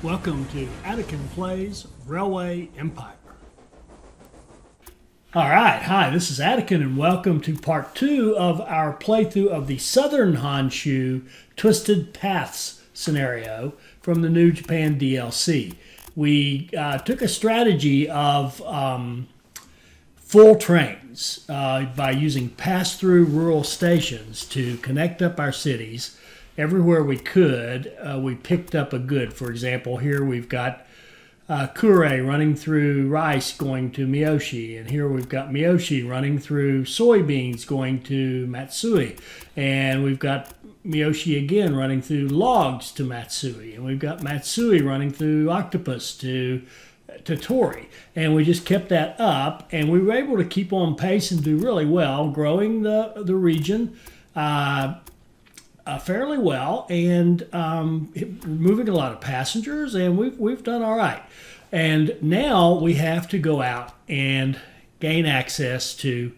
Welcome to Anakin Plays Railway Empire. Alright, hi, this is Anakin and welcome to part 2 of our playthrough of the Southern Honshu Twisted Paths scenario from the New Japan DLC. We took a strategy of full trains by using pass-through rural stations to connect up our cities. Everywhere we could, we picked up a good. For example, here we've got Kure running through rice going to Miyoshi, and here we've got Miyoshi running through soybeans going to Matsui, and we've got Miyoshi again running through logs to Matsui, and we've got Matsui running through octopus to Tori, and we just kept that up, and we were able to keep on pace and do really well, growing the region fairly well, and moving a lot of passengers, and we've done all right. And now we have to go out and gain access to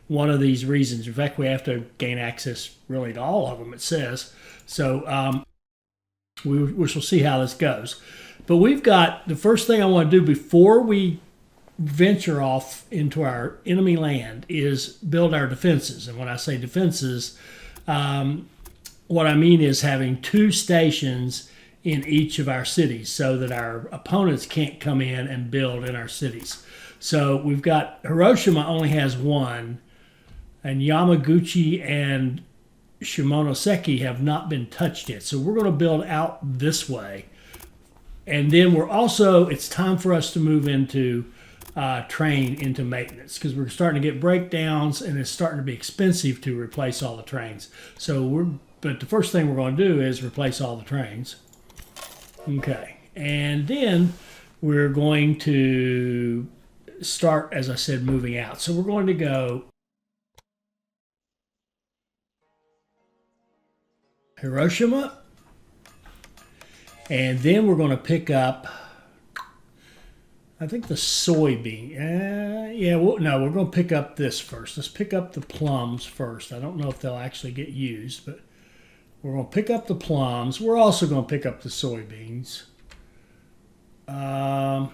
one of these regions. In fact, we have to gain access really to all of them, it says. So we shall see how this goes. But we've got, the first thing I want to do before we venture off into our enemy land is build our defenses. And when I say defenses, what I mean is having 2 stations in each of our cities so that our opponents can't come in and build in our cities. So we've got, Hiroshima only has 1, and Yamaguchi and Shimonoseki have not been touched yet. So we're going to build out this way. And then we're also, it's time for us to move into train into maintenance, because we're starting to get breakdowns and it's starting to be expensive to replace all the trains. But the first thing we're going to do is replace all the trains. Okay, and then we're going to start, as I said, moving out. So we're going to go Hiroshima, and then we're going to pick up, I think, the soybean. No, we're going to pick up this first. Let's pick up the plums first. I don't know if they'll actually get used, but we're going to pick up the plums. We're also going to pick up the soybeans. Let's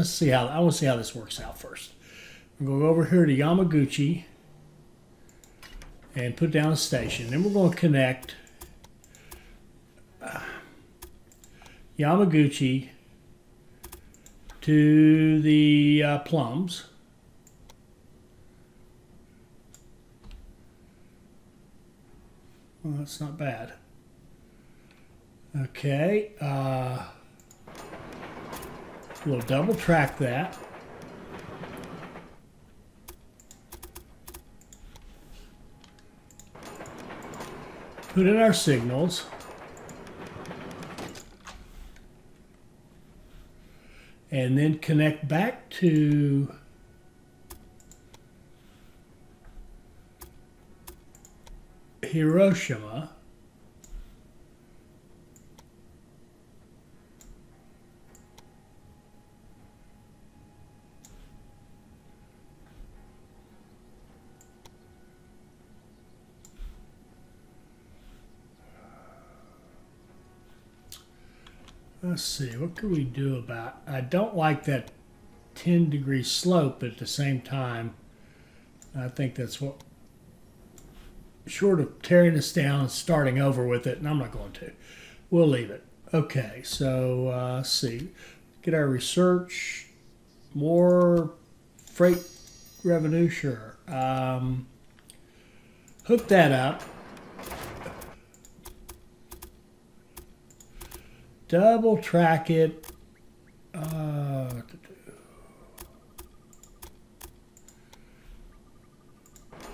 see how, I want to see how this works out first. We're going to go over here to Yamaguchi and put down a station. Then we're going to connect Yamaguchi to the plums. Well, that's not bad. Okay, we'll double track that. Put in our signals. And then connect back to Hiroshima. Let's see, what can we do about, I don't like that 10-degree slope, but at the same time, I think that's what, short of tearing this down and starting over with it, and I'm not going to. We'll leave it. Okay, so let's see. Get our research. More freight revenue, sure. Hook that up. Double track it.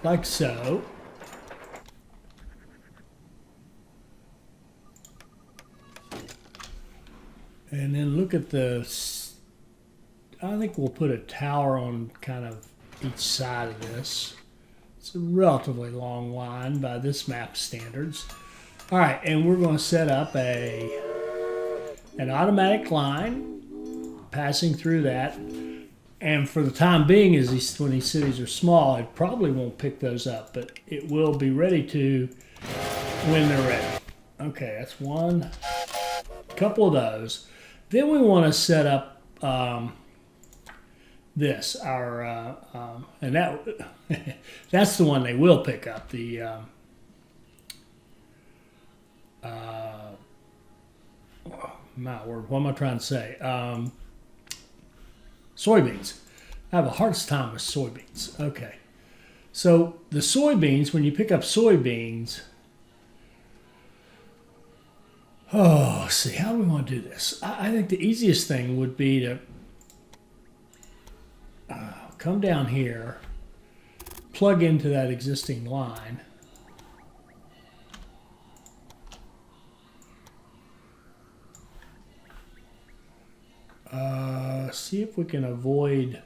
Like so. And then look at the, I think we'll put a tower on kind of each side of this. It's a relatively long line by this map standards. All right, and we're going to set up an automatic line passing through that. And for the time being, when these cities are small, it probably won't pick those up, but it will be ready to when they're ready. Okay, that's one. couple of those. Then we want to set up this, and that that's the one they will pick up. The my word, what am I trying to say? Soybeans. I have a hardest time with soybeans. Okay. So the soybeans, when you pick up soybeans, let's see, how do we want to do this? I think the easiest thing would be to come down here, plug into that existing line. See if we can avoid.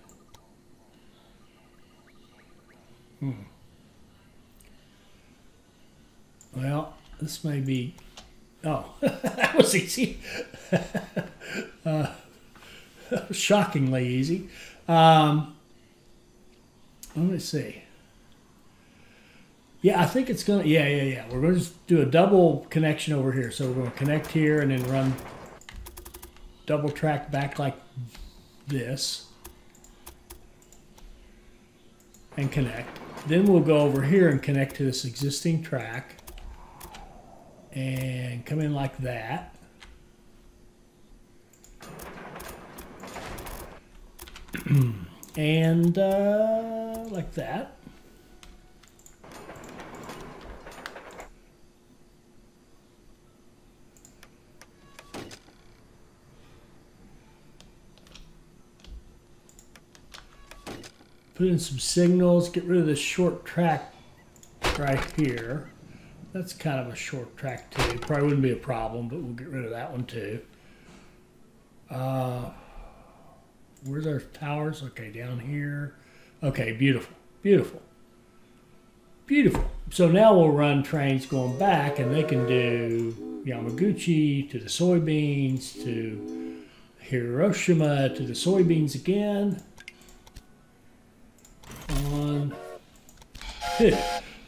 Well, this may be. Oh, that was easy. Shockingly easy. Let me see. Yeah, I think it's going to. Yeah. We're going to just do a double connection over here. So we're going to connect here and then run double track back like this and connect. Then we'll go over here and connect to this existing track and come in like that. And like that. Put in some signals, get rid of this short track right here. That's kind of a short track too. Probably wouldn't be a problem, but we'll get rid of that one too. Where's our towers? Okay, down here. Okay, beautiful, beautiful, beautiful. So now we'll run trains going back and they can do Yamaguchi to the soybeans, to Hiroshima, to the soybeans again. 1, 2.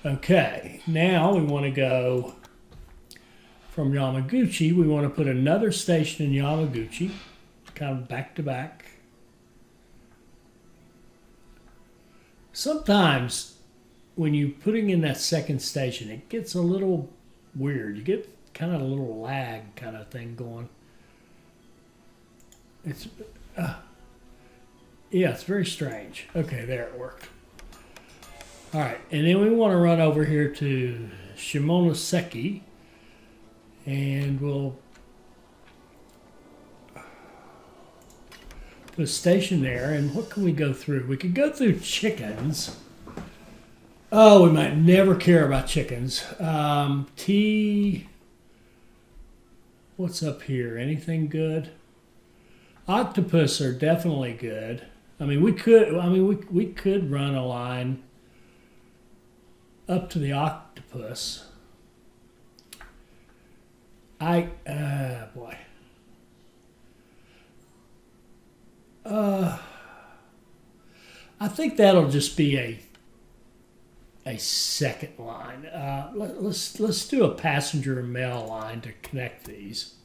Okay, now we want to go from Yamaguchi. We want to put another station in Yamaguchi, kind of back to back. Sometimes when you're putting in that second station, it gets a little weird. You get kind of a little lag kind of thing going. It's, yeah, it's very strange. Okay, there it worked. All right, and then we want to run over here to Shimonoseki, and we'll put a station there. And what can we go through? We could go through chickens. Oh, we might never care about chickens. What's up here? Anything good? Octopus are definitely good. I mean, we could run a line up to the octopus. Boy. I think that'll just be a second line. Let's do a passenger and mail line to connect these.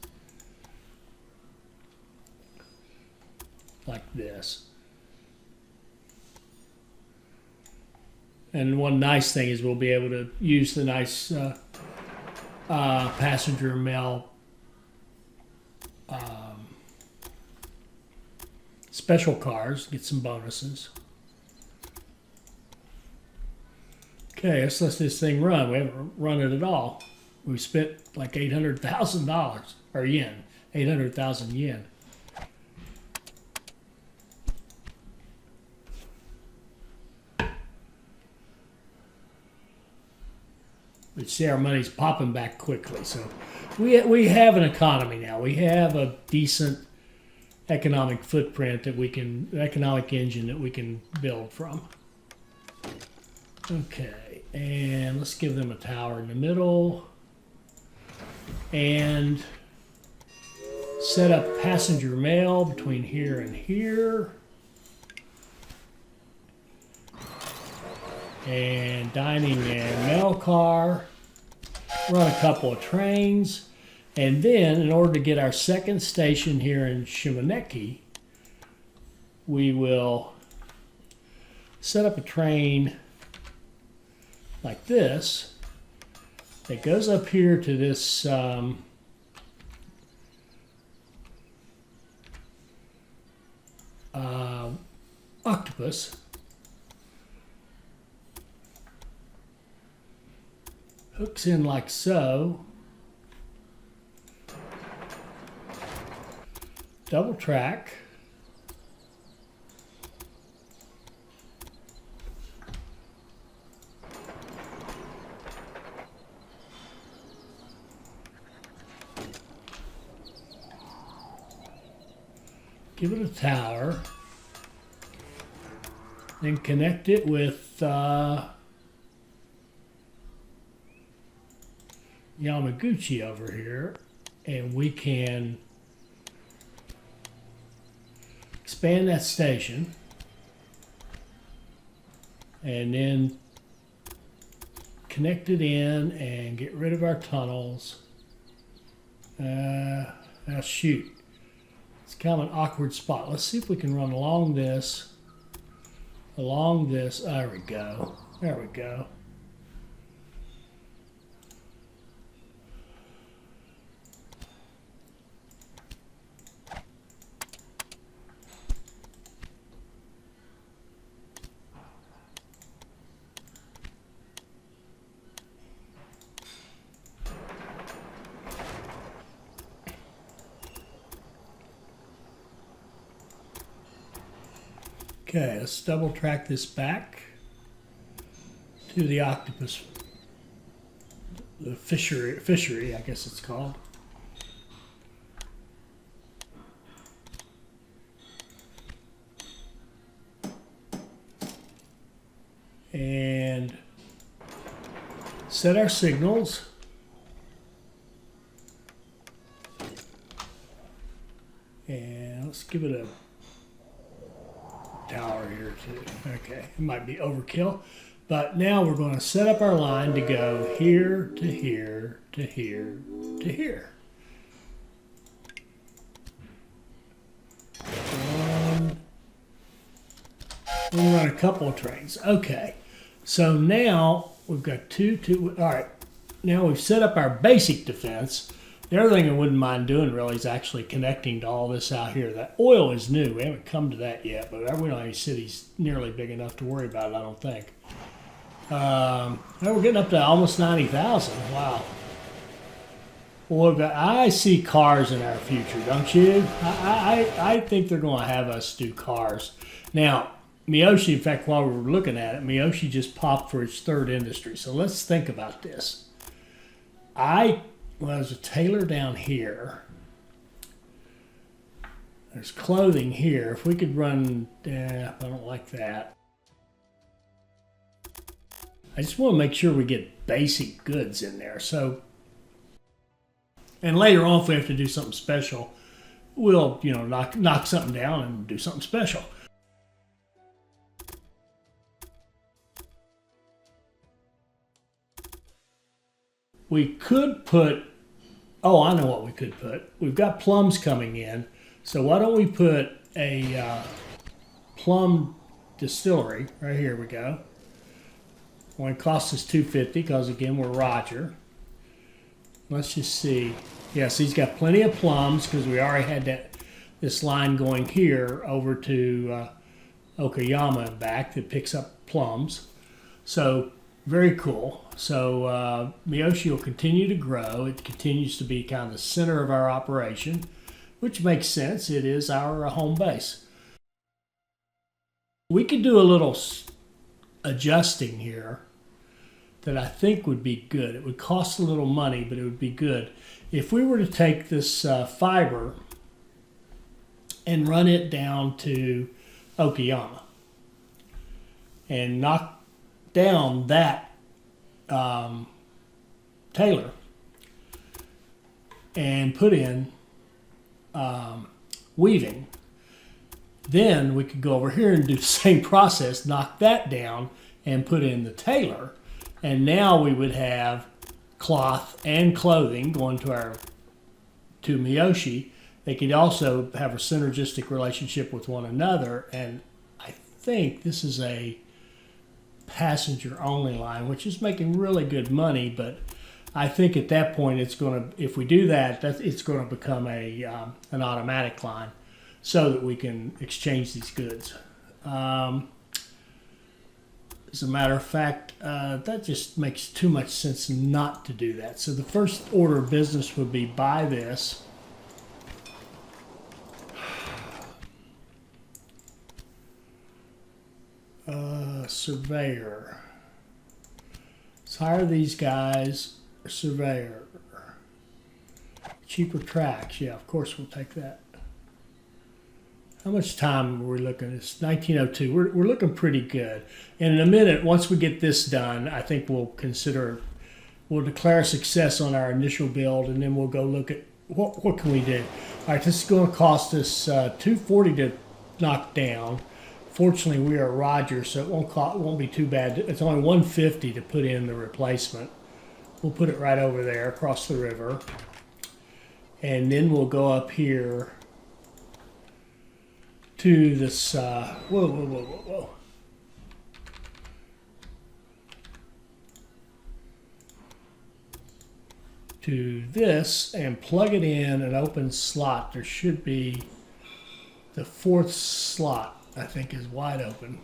Like this. And one nice thing is we'll be able to use the nice passenger mail special cars, get some bonuses. Okay, let's let this thing run. We haven't run it at all. We spent like $800,000 or yen, 800,000 yen. We see our money's popping back quickly. So we have an economy now. We have a decent economic footprint that we can, economic engine that we can build from. Okay, and let's give them a tower in the middle. And set up passenger mail between here and here. And dining and mail car. Run a couple of trains. And then in order to get our second station here in Shimoneki, we will set up a train like this that goes up here to this octopus. Hooks in like so. Double track. Give it a tower. Then connect it with Yamaguchi over here, and we can expand that station and then connect it in and get rid of our tunnels. Now shoot, it's kind of an awkward spot. Let's see if we can run along this. There we go. There we go. Okay, let's double track this back to the octopus, the fishery, I guess it's called. And set our signals. And let's give it a tower here too. Okay, it might be overkill, but now we're going to set up our line to go here to here to here to here. We'll run a couple of trains. Okay, so now we've got two. All right, now we've set up our basic defense. The other thing I wouldn't mind doing really is actually connecting to all this out here. That oil is new. We haven't come to that yet, but we don't have any cities nearly big enough to worry about it, I don't think. Now we're getting up to almost 90,000. Wow. Well, I see cars in our future, don't you? I think they're going to have us do cars. Now, Miyoshi, in fact, while we were looking at it, Miyoshi just popped for its third industry. So let's think about this. Well, there's a tailor down here. There's clothing here. If we could run, I don't like that. I just want to make sure we get basic goods in there. So, and later on, if we have to do something special, we'll, knock something down and do something special. We could put, I know what we could put. We've got plums coming in, so why don't we put a plum distillery right here? We go. Only costs us $250 because again we're Roger. Let's just see. Yes, he's got plenty of plums because we already had this line going here over to Okayama and back that picks up plums. So very cool. So Miyoshi will continue to grow. It continues to be kind of the center of our operation, which makes sense. It is our home base. We could do a little adjusting here that I think would be good. It would cost a little money, but it would be good. If we were to take this fiber and run it down to Okayama and knock down that tailor and put in weaving, then we could go over here and do the same process, knock that down and put in the tailor, and now we would have cloth and clothing going to our to Miyoshi. They could also have a synergistic relationship with one another. And I think this is a passenger only line, which is making really good money. But I think at that point, it's going to, if we do that, it's going to become an automatic line so that we can exchange these goods. As a matter of fact, that just makes too much sense not to do that. So the first order of business would be buy this. Surveyor. Let's hire these guys. Surveyor. Cheaper tracks. Yeah, of course we'll take that. How much time are we looking? It's 1902. We're looking pretty good. And in a minute, once we get this done, I think we'll declare success on our initial build, and then we'll go look at what can we do. All right, this is going to cost us $240 to knock down. Fortunately, we are Roger, so it won't be too bad. It's only $150 to put in the replacement. We'll put it right over there across the river. And then we'll go up here to this, whoa. To this and plug it in an open slot. There should be the fourth slot, I think, is wide open.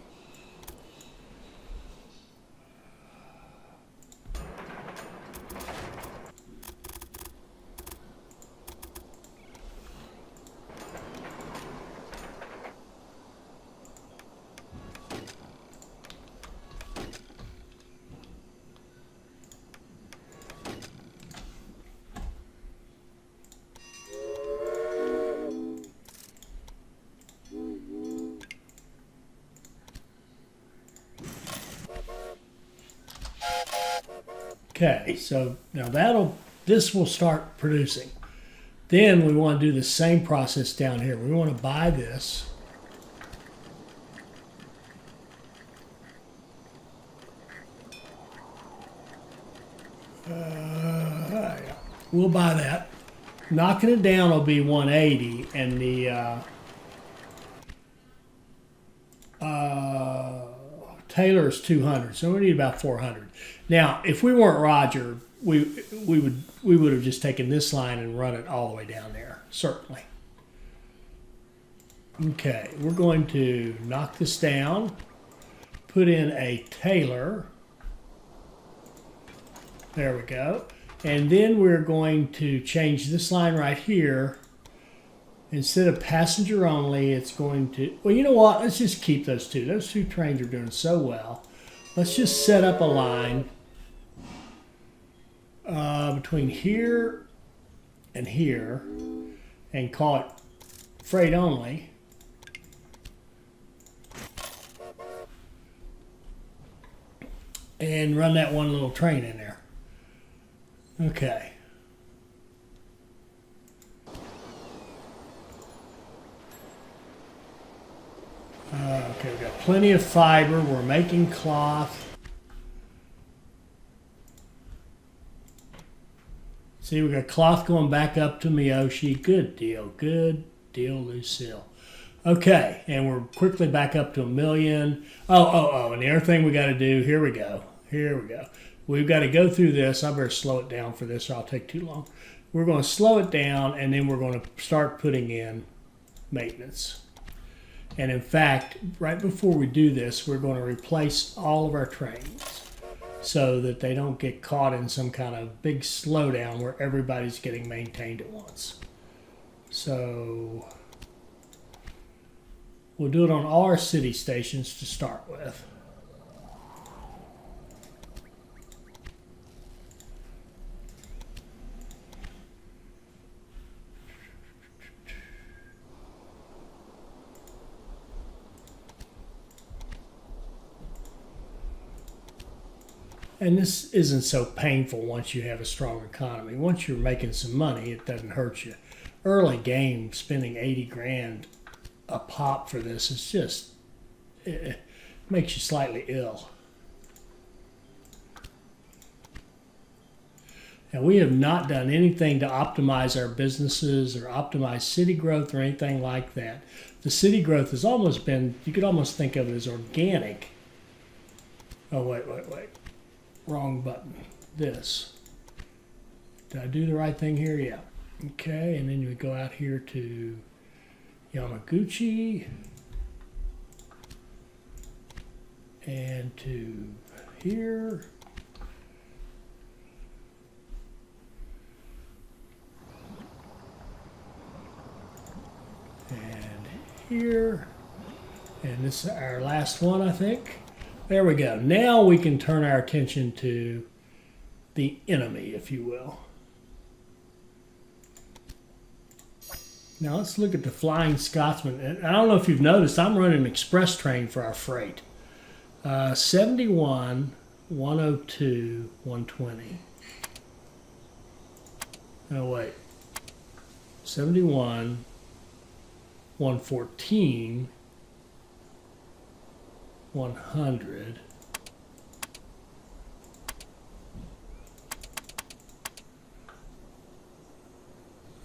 Okay, so now this will start producing. Then we want to do the same process down here. We want to buy this. We'll buy that. Knocking it down will be 180, and the Taylor is 200, so we need about 400. Now, if we weren't Roger, we would have just taken this line and run it all the way down there, certainly. Okay, we're going to knock this down, put in a Taylor. There we go. And then we're going to change this line right here. Instead of passenger only, it's going to, well, you know what? Let's just keep those two. Those two trains are doing so well. Let's just set up a line between here and call it freight only. And run that one little train in there. Okay. Okay, we've got plenty of fiber. We're making cloth. See, we've got cloth going back up to Miyoshi. Good deal, Lucille. Okay, and we're quickly back up to 1 million. And the other thing we got to do, here we go. We've got to go through this. I better slow it down for this or I'll take too long. We're going to slow it down, and then we're going to start putting in maintenance. And in fact, right before we do this, we're going to replace all of our trains so that they don't get caught in some kind of big slowdown where everybody's getting maintained at once. So we'll do it on all our city stations to start with. And this isn't so painful once you have a strong economy. Once you're making some money, it doesn't hurt you. Early game, spending 80 grand a pop for this is just, it makes you slightly ill. Now, we have not done anything to optimize our businesses or optimize city growth or anything like that. The city growth has almost been, you could almost think of it as organic. Oh, wait. Wrong button. This. Did I do the right thing here? Yeah. Okay, and then we go out here to Yamaguchi and to here. And here. And this is our last one, I think. There we go. Now we can turn our attention to the enemy, if you will. Now let's look at the Flying Scotsman. And I don't know if you've noticed, I'm running an express train for our freight. 71, 102, 120. Oh, wait. 71, 114, 100.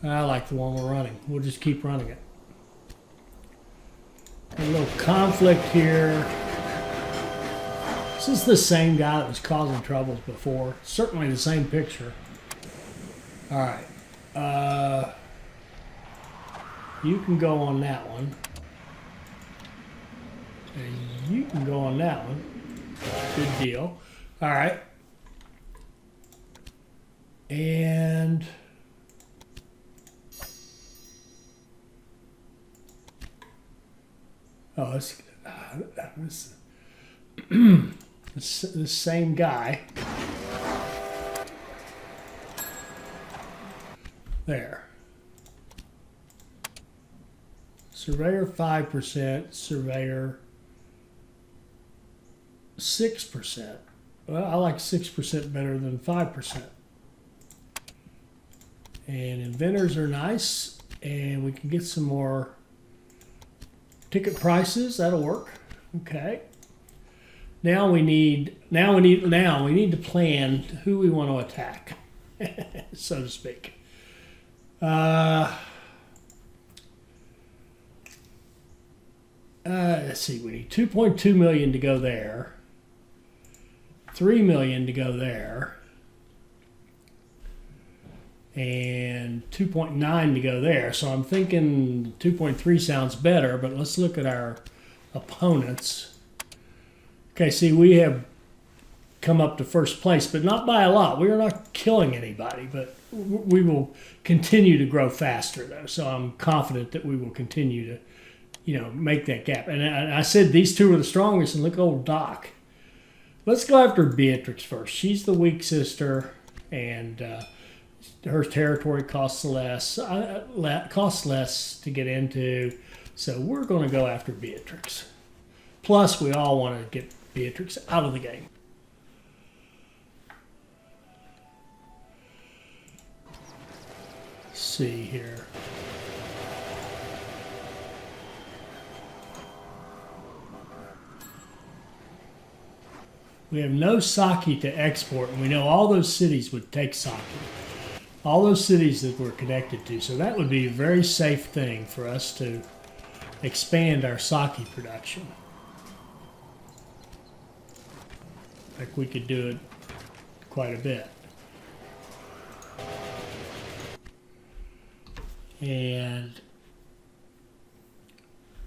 I like the one we're running. We'll just keep running it. A little conflict here. This is the same guy that was causing troubles before. Certainly the same picture. All right. You can go on that one. And you can go on that one. Good deal. All right. And oh, the same guy. There. Surveyor 5%, surveyor 6%. Well, I like 6% better than 5%. And inventors are nice, and we can get some more ticket prices. That'll work. Okay. Now we need to plan who we want to attack, so to speak. Let's see. We need 2.2 million to go there. 3 million to go there. And 2.9 to go there. So I'm thinking 2.3 sounds better, but let's look at our opponents. Okay, see, we have come up to first place, but not by a lot. We are not killing anybody, but we will continue to grow faster, though. So I'm confident that we will continue to, make that gap. And I said these two are the strongest, and look at old Doc. Let's go after Beatrix first. She's the weak sister, and her territory costs less to get into. So we're going to go after Beatrix. Plus, we all want to get Beatrix out of the game. Let's see here. We have no sake to export, and we know all those cities would take sake. All those cities that we're connected to. So that would be a very safe thing for us to expand our sake production. Like we could do it quite a bit. And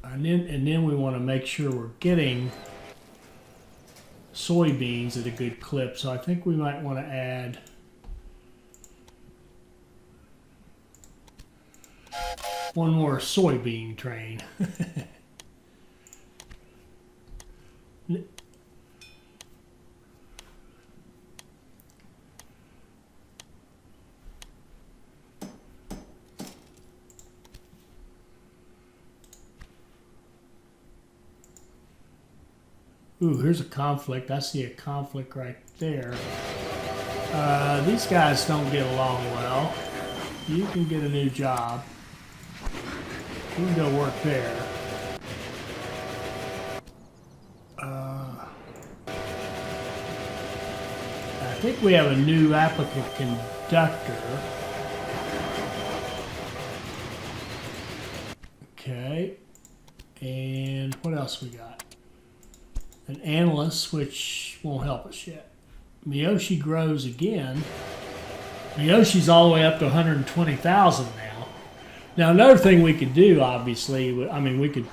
then we want to make sure we're getting soybeans at a good clip. So I think we might want to add one more soybean train. Ooh, here's a conflict. I see a conflict right there. These guys don't get along well. You can get a new job. You can go work there. I think we have a new applicant conductor. Okay. And what else we got? An analyst, which won't help us yet. Miyoshi grows again. Miyoshi's all the way up to 120,000 now. Now, another thing we could do, obviously, I mean, we could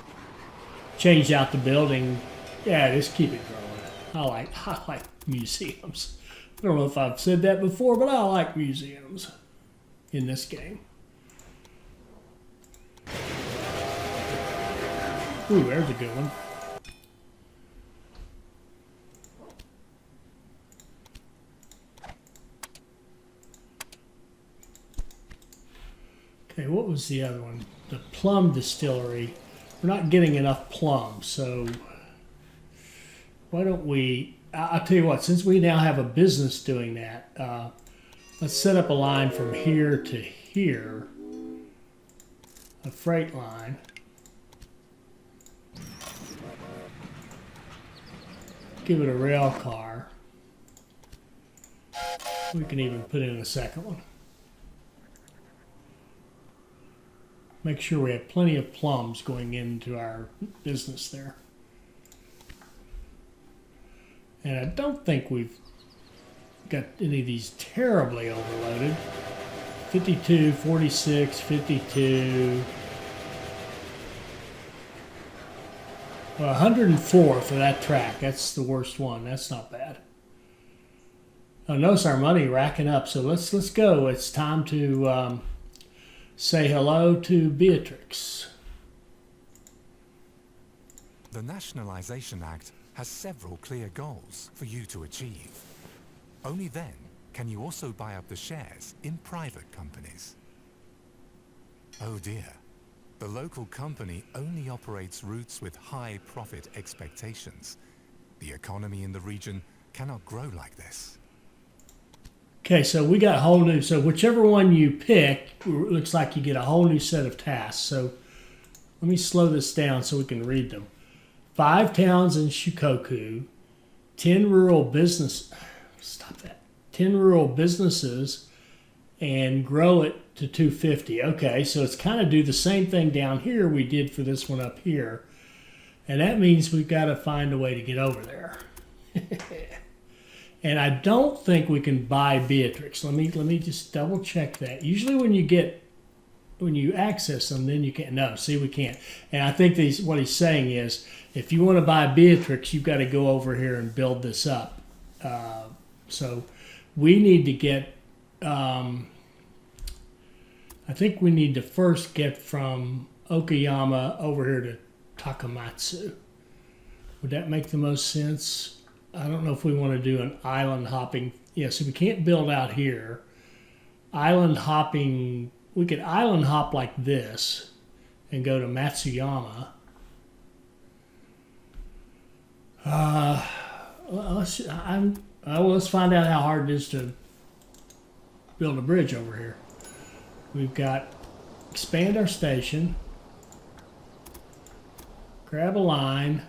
change out the building. Yeah, just keep it growing. I like museums. I don't know if I've said that before, but I like museums in this game. Ooh, there's a good one. Okay, what was the other one? The plum distillery. We're not getting enough plums, so why don't we... I'll tell you what, since we now have a business doing that, let's set up a line from here to here, a freight line. Give it a rail car. We can even put in a second one. Make sure we have plenty of plums going into our business there. And I don't think we've got any of these terribly overloaded. 52, 46, 52. Well, 104 for that track. That's the worst one. That's not bad. Oh, notice our money racking up. So let's go. It's time to say hello to Beatrix. The Nationalization Act has several clear goals for you to achieve. Only then can you also buy up the shares in private companies. Oh dear. The local company only operates routes with high profit expectations. The economy in the region cannot grow like this. Okay, so we got a whole new, so whichever one you pick, it looks like you get a whole new set of tasks. So let me slow this down so we can read them. 5 towns in Shikoku, 10 rural business, stop that, 10 rural businesses, and grow it to 250. Okay, so it's kind of do the same thing down here we did for this one up here. And that means we've got to find a way to get over there. And I don't think we can buy Beatrix. Let me just double check that. Usually when you access them, then you can't. No, see, we can't. And I think what he's saying is, if you want to buy Beatrix, you've got to go over here and build this up. So we need to get, I think we need to first get from Okayama over here to Takamatsu. Would that make the most sense? I don't know if we want to do an island hopping. Yeah, so we can't build out here. Island hopping, we could island hop like this and go to Matsuyama. Let's find out how hard it is to build a bridge over here. We've got expand our station, grab a line.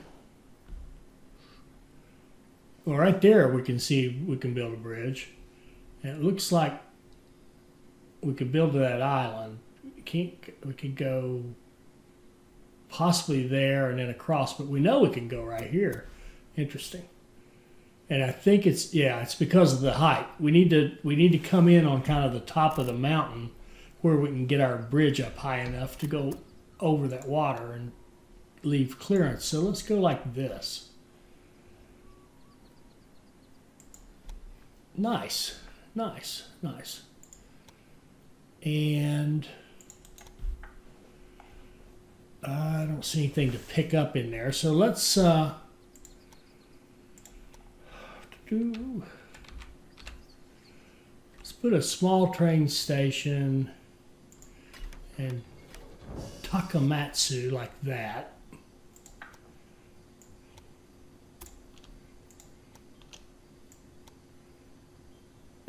Well, right there we can see we can build a bridge. And it looks like we could build to that island. We could go possibly there and then across, but we know we can go right here. Interesting. And I think it's because of the height. We need to come in on kind of the top of the mountain where we can get our bridge up high enough to go over that water and leave clearance. So let's go like this. Nice, nice, nice. And I don't see anything to pick up in there. So let's put a small train station and Takamatsu like that.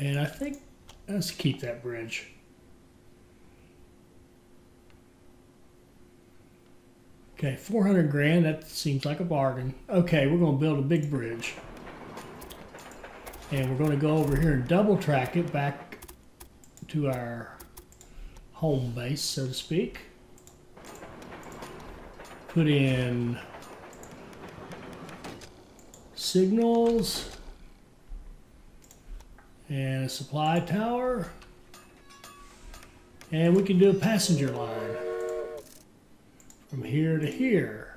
And I think, let's keep that bridge. Okay, 400 grand, that seems like a bargain. Okay, we're going to build a big bridge. And we're going to go over here and double track it back to our home base, so to speak. Put in signals and a supply tower. And we can do a passenger line from here to here.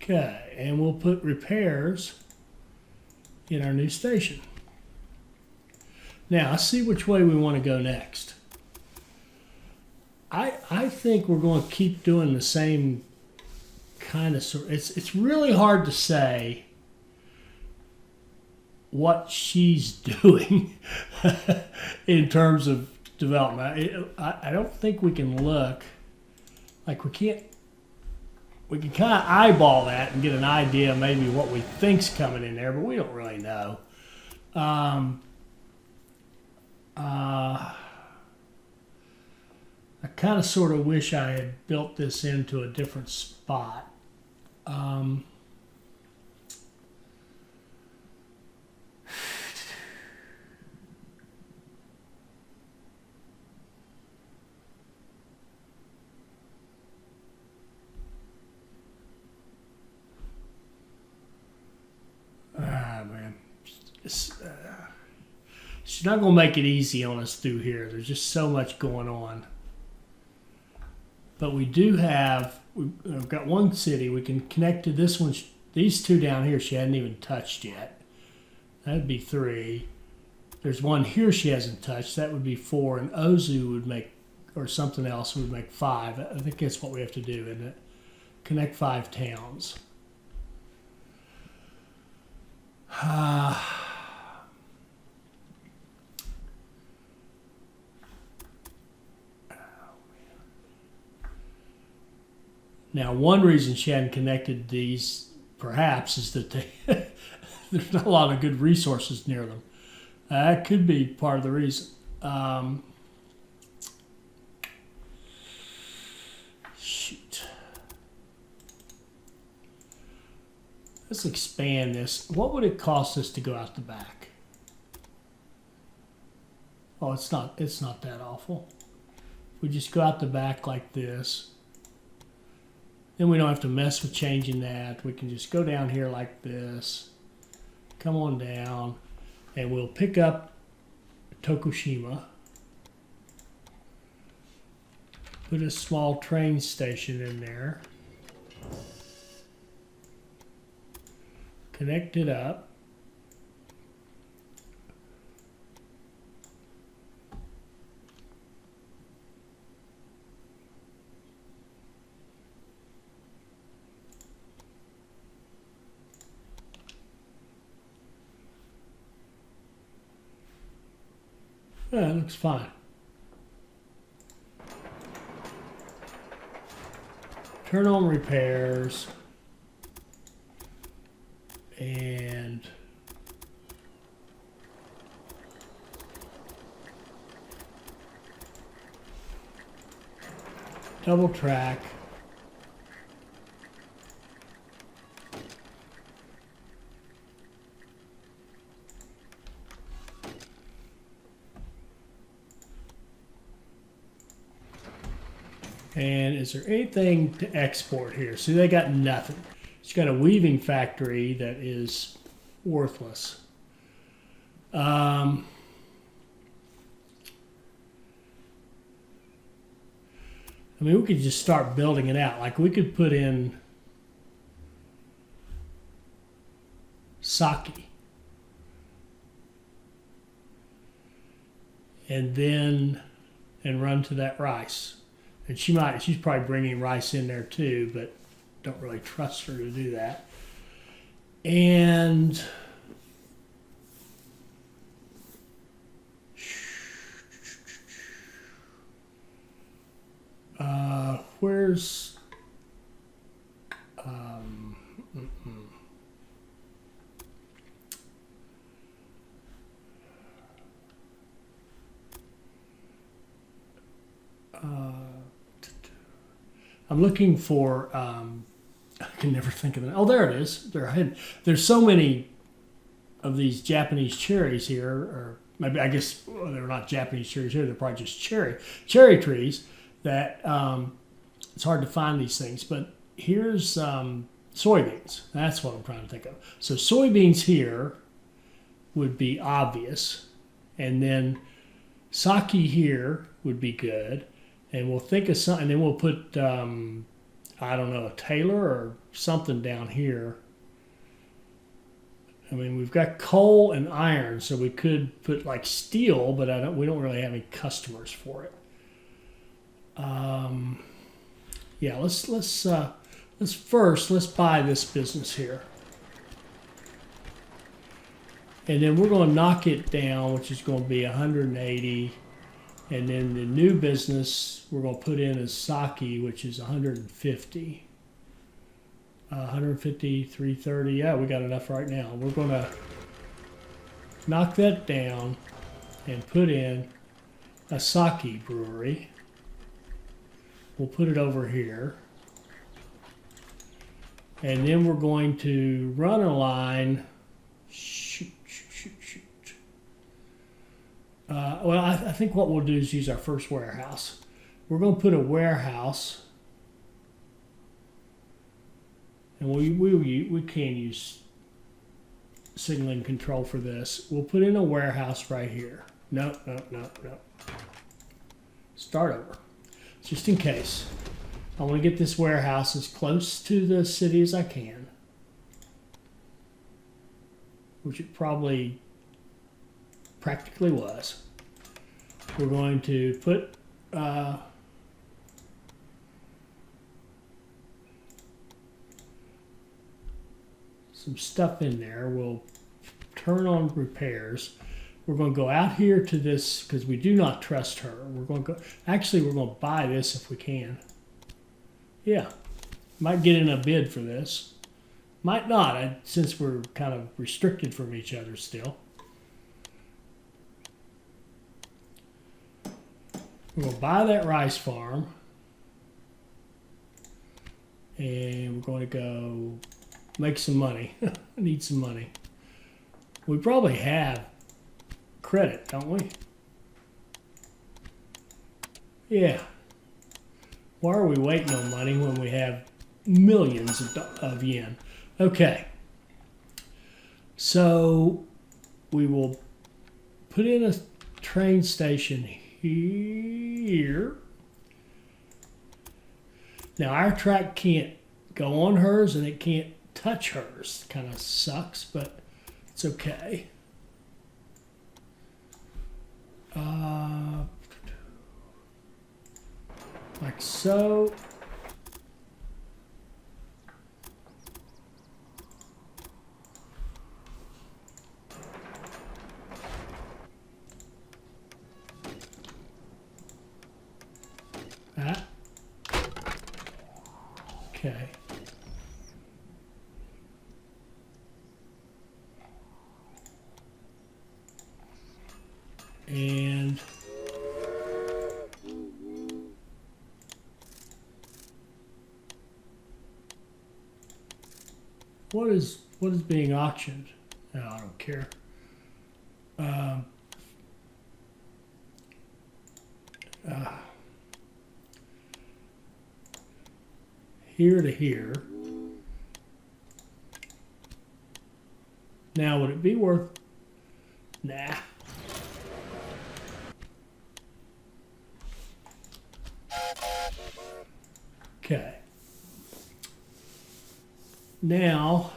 Okay, and we'll put repairs in our new station. Now, let's see which way we want to go next. I think we're going to keep doing the same kind of sort. It's really hard to say what she's doing in terms of development. I don't think we can look like we can't. We can kind of eyeball that and get an idea maybe what we think's coming in there, but we don't really know. I kind of sort of wish I had built this into a different spot. Man. She's not going to make it easy on us through here. There's just so much going on. But we do have, we've got one city. We can connect to this one. These two down here she hadn't even touched yet. That'd be 3. There's one here she hasn't touched. That would be 4. And Ozu would make, or something else would make 5. I think that's what we have to do, isn't it? Connect 5 towns. Now, one reason she hadn't connected these, perhaps, is that there's not a lot of good resources near them. That could be part of the reason. Shoot. Let's expand this. What would it cost us to go out the back? Oh, it's not that awful. If we just go out the back like this, then we don't have to mess with changing that. We can just go down here like this, come on down, and we'll pick up Tokushima. Put a small train station in there. Connect it up. Yeah, it looks fine. Turn on repairs. And double track. And is there anything to export here? See, they got nothing. It's got a weaving factory that is worthless. I mean, we could just start building it out. Like we could put in sake. And run to that rice. And she's probably bringing rice in there too, but don't really trust her to do that. And where's I'm looking for I can never think of it. Oh, there it is. They're hidden. There's so many of these Japanese cherries here, or maybe I guess they're not Japanese cherries here. They're probably just cherry trees that it's hard to find these things. But here's soybeans. That's what I'm trying to think of. So soybeans here would be obvious, and then sake here would be good, and we'll think of something. And then we'll put I don't know, a tailor or something down here. I mean, we've got coal and iron, so we could put like steel, but we don't really have any customers for it. Yeah, let's buy this business here, and then we're going to knock it down, which is going to be 180, and then the new business we're going to put in is sake, which is 150. 150, 330. Yeah, we got enough right now. We're going to knock that down and put in a sake brewery. We'll put it over here. And then we're going to run a line. Shoot. Well, I think what we'll do is use our first warehouse. We're going to put a warehouse. And we can use signaling control for this. We'll put in a warehouse right here. No. Start over. Just in case. I want to get this warehouse as close to the city as I can. Which it probably practically was. We're going to put some stuff in there. We'll turn on repairs. We're going to go out here to this because we do not trust her. We're going to go. Actually, we're going to buy this if we can. Yeah, might get in a bid for this. Might not, since we're kind of restricted from each other still. We're going to buy that rice farm. And we're going to go make some money. I need some money. We probably have credit, don't we? Yeah. Why are we waiting on money when we have millions of yen? Okay. So we will put in a train station here. Now our track can't go on hers and it can't touch hers. Kind of sucks, but it's okay. Like so. That. Okay. And what is being auctioned? No, I don't care. Here to here. Now, would it be worth? Nah. Okay. Now,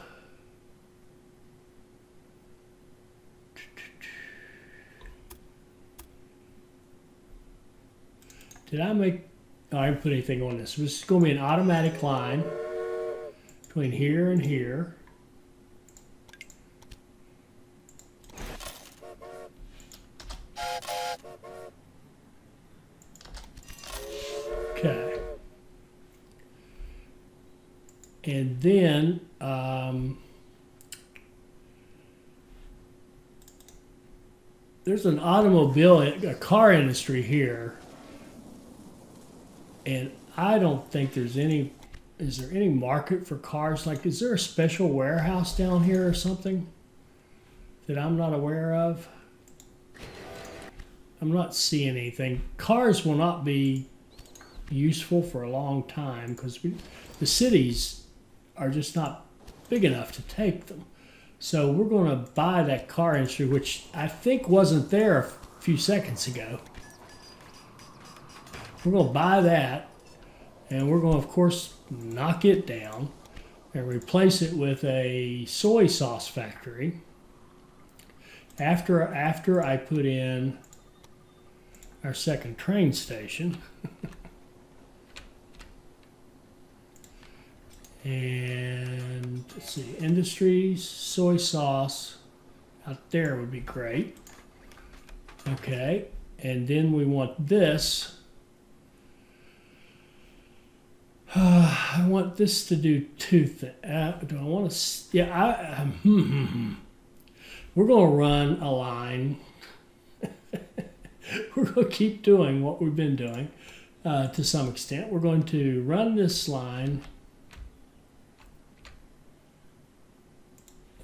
did I make? Oh, I didn't put anything on this. This is going to be an automatic line between here and here. Okay. And then there's an a car industry here. And I don't think there's any is there any market for cars? Like, is there a special warehouse down here or something that I'm not aware of? I'm not seeing anything. Cars will not be useful for a long time because the cities are just not big enough to take them. So we're going to buy that car industry, which I think wasn't there a few seconds ago. We're going to buy that, and we're going to, of course, knock it down and replace it with a soy sauce factory. After I put in our second train station. And let's see, industries, soy sauce out there would be great. Okay, and then we want this. I want this to do two things. Do I want to? Yeah, we're going to run a line. We're going to keep doing what we've been doing to some extent. We're going to run this line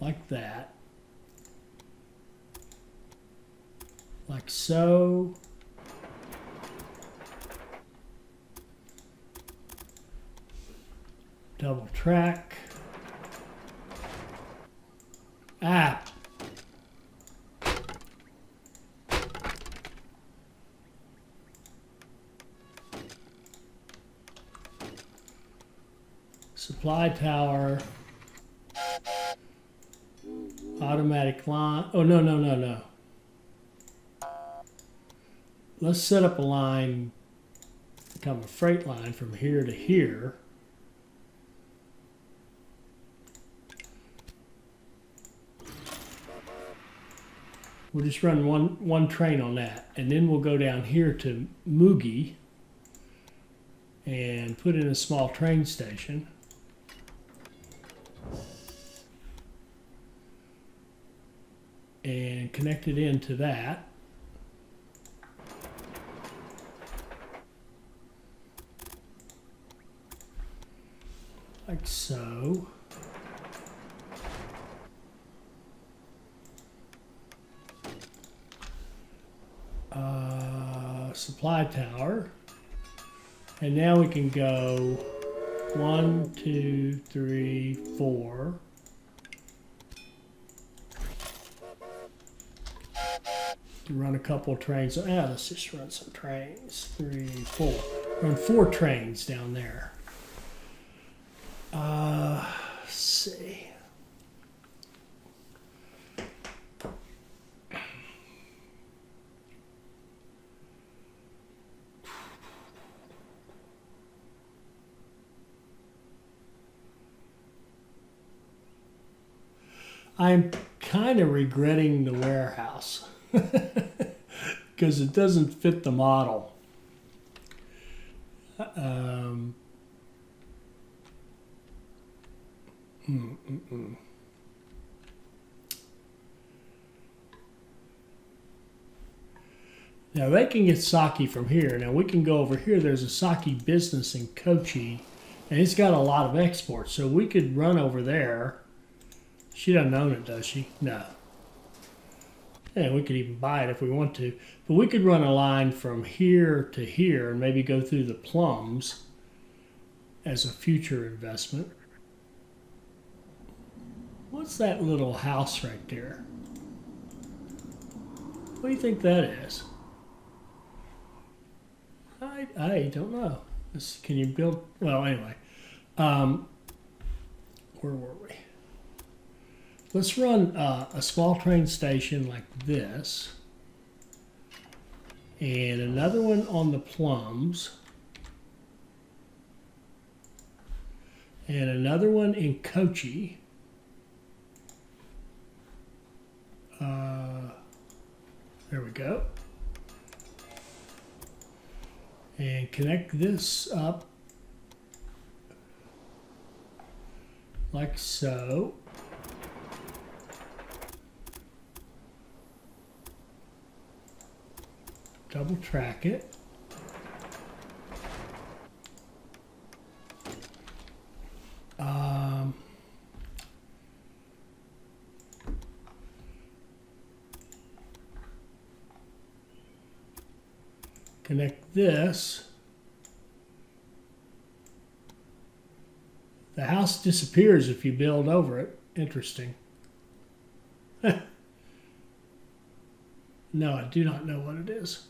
like that, like so. Double track. Supply tower. Automatic line. Oh, no. Let's set up a line, become a freight line from here to here. We'll just run one train on that, and then we'll go down here to Mugi and put in a small train station. And connect it into that. Like so. Supply tower. And now we can go 1, 2, 3, 4. Run a couple trains. Let's just run some trains. 3, 4. Run 4 trains down there. Let's see. I'm kind of regretting the warehouse because it doesn't fit the model. Now they can get sake from here. Now we can go over here. There's a sake business in Kochi, and it's got a lot of exports. So we could run over there. She doesn't own it, does she? No. And we could even buy it if we want to. But we could run a line from here to here and maybe go through the plums as a future investment. What's that little house right there? What do you think that is? I don't know. Can you build? Well, anyway. Where were we? Let's run a small train station like this. And another one on the plums. And another one in Kochi. There we go. And connect this up like so. Double track it. Connect this. The house disappears if you build over it. Interesting. No, I do not know what it is.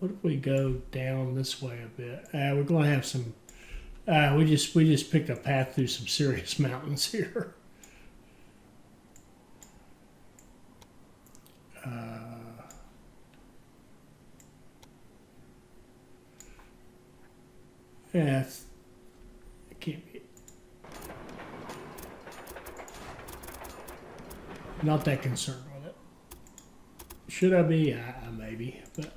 What if we go down this way a bit? We're going to have some. We just picked a path through some serious mountains here. Yeah, it can't be. Not that concerned with it. Should I be? Maybe, but.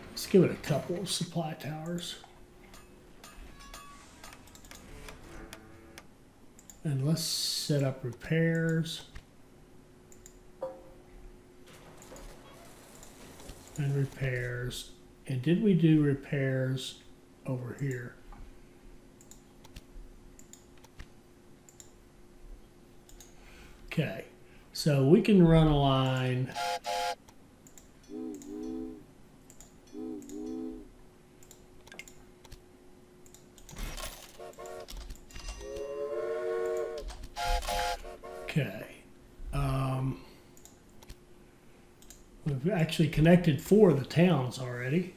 Let's give it a couple of supply towers. And let's set up repairs. And repairs. And did we do repairs over here? Okay, so we can run a line. Okay. We've actually connected 4 of the towns already.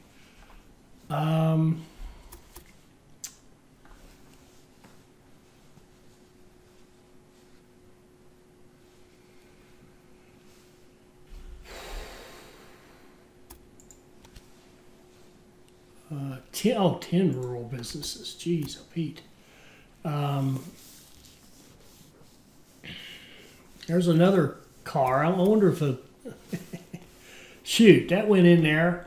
Oh, 10 rural businesses. Jeez, oh Pete. There's another car. I wonder if a... Shoot, that went in there,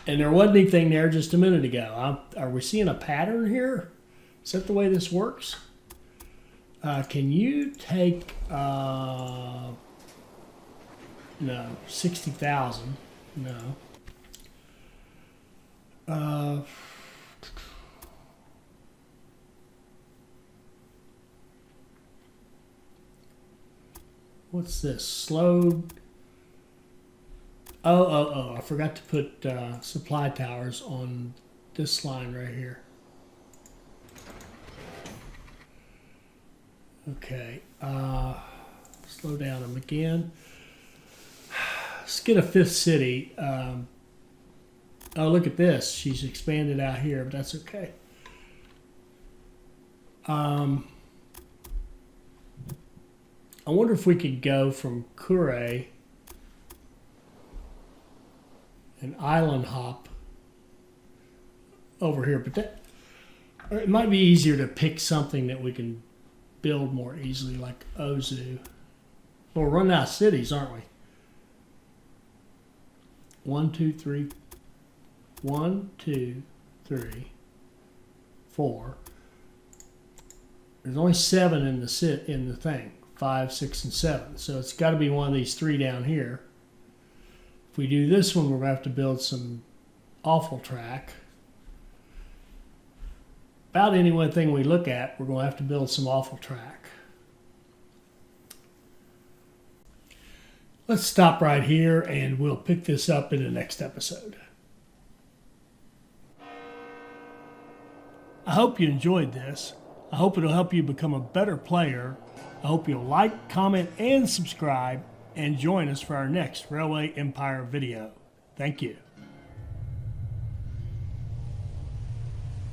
and there wasn't anything there just a minute ago. Are we seeing a pattern here? Is that the way this works? Can you take... no, 60,000. No. What's this? Slowed. Oh, I forgot to put supply towers on this line right here. Okay. Slow down them again. Let's get a 5th city. Oh, look at this. She's expanded out here, but that's okay. I wonder if we could go from Kure and island hop over here, but that, or it might be easier to pick something that we can build more easily, like Ozu. Well, we're running out of cities, aren't we? 1, 2, 3. 1, 2, 3, 4. There's only 7 in the thing. 5, 6, and 7. So it's got to be one of these 3 down here. If we do this one, we're going to have to build some awful track. About any one thing we look at, we're going to have to build some awful track. Let's stop right here, and we'll pick this up in the next episode. I hope you enjoyed this. I hope it'll help you become a better player. I hope you'll like, comment, and subscribe, and join us for our next Railway Empire video. Thank you.